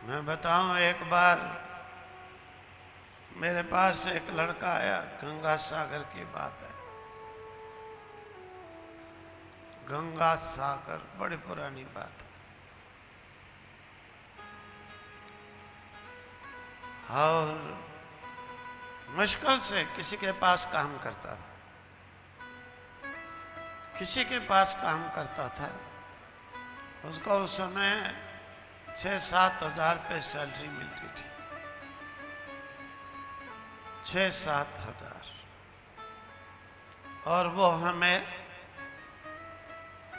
मैं बताऊं, एक बार मेरे पास एक लड़का आया। गंगा सागर की बात है। गंगा सागर बड़ी पुरानी बात है। और मुश्किल से किसी के पास काम करता था। किसी के पास काम करता था। उसको उस समय 6-7 हजार रुपये सैलरी मिलती थी। 6-7 हजार। और वो हमें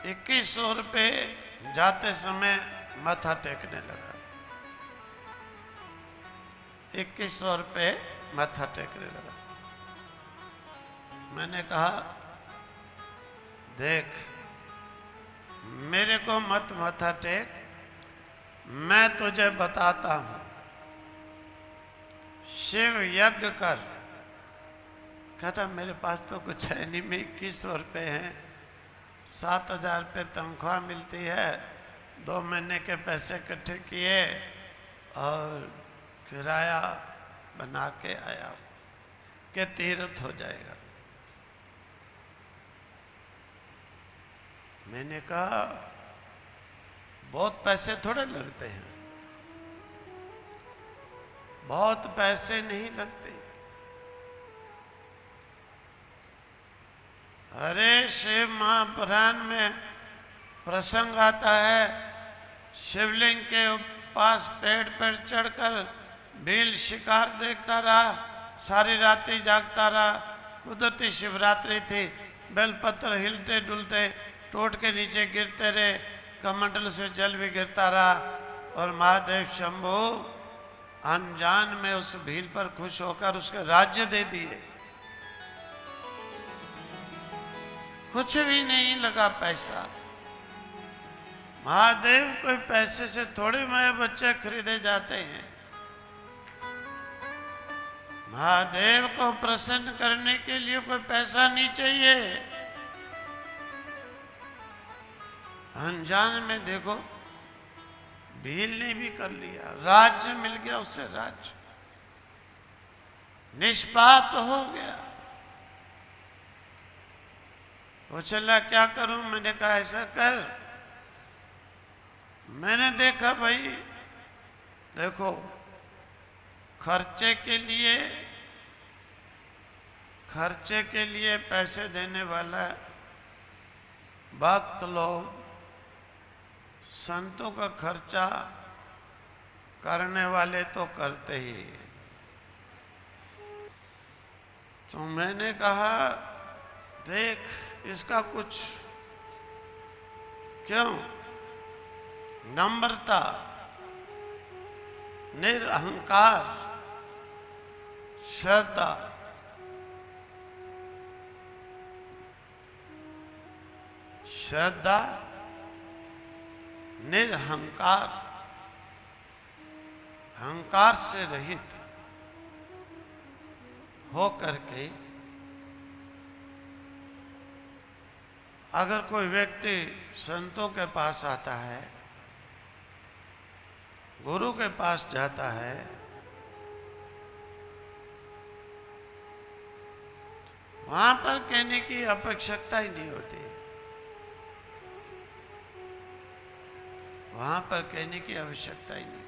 2100 रुपये जाते समय माथा टेकने लगा। 2100 रुपये माथा टेकने लगा। मैंने कहा, देख, मेरे को मत माथा टेक, मैं तुझे बताता हूं, शिव यज्ञ कर। कहता, मेरे पास तो कुछ है नहीं, में 2100 रुपये हैं, 7000 रुपये तनख्वाह मिलती है, 2 महीने के पैसे इकट्ठे किए और किराया बना के आया कि तीर्थ हो जाएगा। मैंने कहा, बहुत पैसे थोड़े लगते हैं, बहुत पैसे नहीं लगते। अरे शिव महापुराण में प्रसंग आता है, शिवलिंग के पास पेड़ पर चढ़कर भील शिकार देखता रहा, सारी रातें जागता रहा। कुदरती शिवरात्रि थी, बेलपत्र हिलते डुलते टोट के नीचे गिरते रहे, कमंडल से जल भी गिरता रहा। और महादेव शंभू अनजान में उस भील पर खुश होकर उसके राज्य दे दिए। कुछ भी नहीं लगा पैसा। महादेव कोई पैसे से थोड़े माए बच्चे खरीदे जाते हैं। महादेव को प्रसन्न करने के लिए कोई पैसा नहीं चाहिए। अनजान में देखो, भील ने भी कर लिया, राज्य मिल गया उसे, राज्य निष्पाप हो गया। वो चला, क्या करूं? मैंने कहा, ऐसा कर, मैंने देखा भाई, देखो, खर्चे के लिए पैसे देने वाला भक्त लोग संतों का खर्चा करने वाले तो करते ही। तो मैंने कहा, देख, इसका कुछ क्यों, नम्रता, निरअहंकार, श्रद्धा, निरअहंकार, अहंकार से रहित हो करके अगर कोई व्यक्ति संतों के पास आता है, गुरु के पास जाता है, वहां पर कहने की आवश्यकता ही नहीं होती। वहां पर कहने की आवश्यकता ही नहीं होती।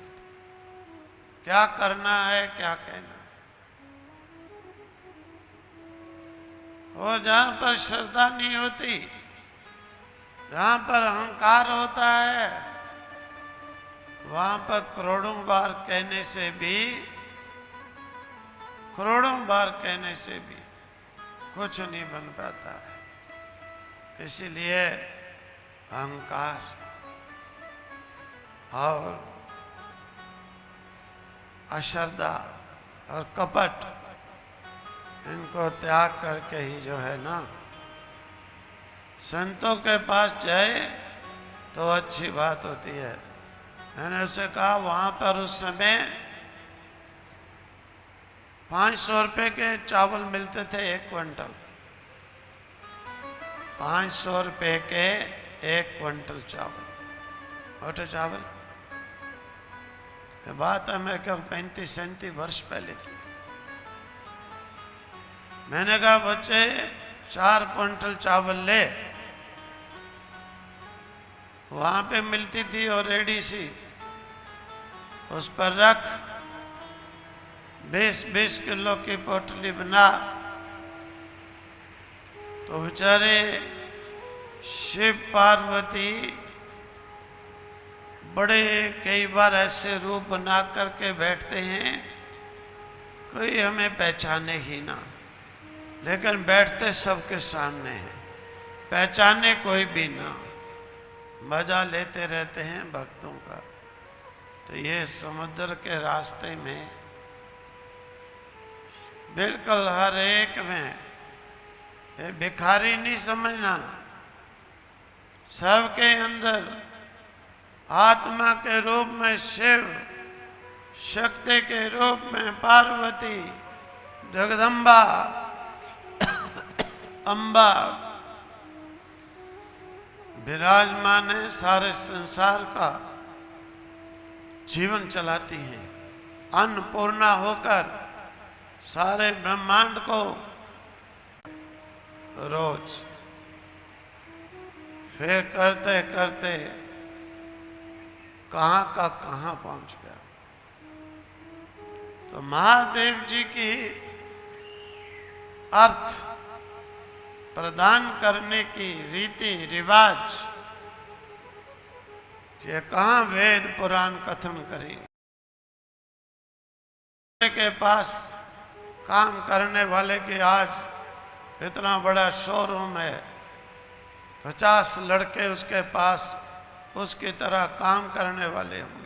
क्या करना है, क्या कहना है। और जहां पर श्रद्धा नहीं होती, जहां पर अहंकार होता है, वहां पर करोड़ों बार कहने से भी कुछ नहीं बन पाता है। इसीलिए अहंकार और अश्रद्धा और कपट, इनको त्याग करके ही जो है ना, संतों के पास जाए तो अच्छी बात होती है। मैंने उसे कहा, वहां पर उस समय 500 रुपये के चावल मिलते थे, 1 क्विंटल। 500 रुपये के 1 क्विंटल चावल, मोटे चावल ये बात है मैं क्या 35-37 वर्ष पहले की। मैंने कहा बच्चे 4 क्विंटल चावल ले, वहां पे मिलती थी और रेडी सी, उस पर रख, 20-20 किलो की पोटली बना। तो बेचारे शिव पार्वती बड़े कई बार ऐसे रूप बना करके बैठते हैं कोई हमें पहचाने ही ना, लेकिन बैठते सबके सामने हैं, पहचाने कोई भी ना, मजा लेते रहते हैं भक्तों का। तो ये समुद्र के रास्ते में बिल्कुल हर एक में, ये भिखारी नहीं समझना, सबके अंदर आत्मा के रूप में शिव, शक्ति के रूप में पार्वती, जगदम्बा, अम्बा विराजमान है, सारे संसार का जीवन चलाती हैं, अन्नपूर्णा होकर सारे ब्रह्मांड को रोज। फिर करते करते कहां का कहां पहुंच गया। तो महादेव जी की अर्थ प्रदान करने की रीति रिवाज ये कहां वेद पुराण कथन करेंगे। के पास काम करने वाले के आज इतना बड़ा शोरूम है, 50 लड़के उसके पास उसकी तरह काम करने वाले होंगे।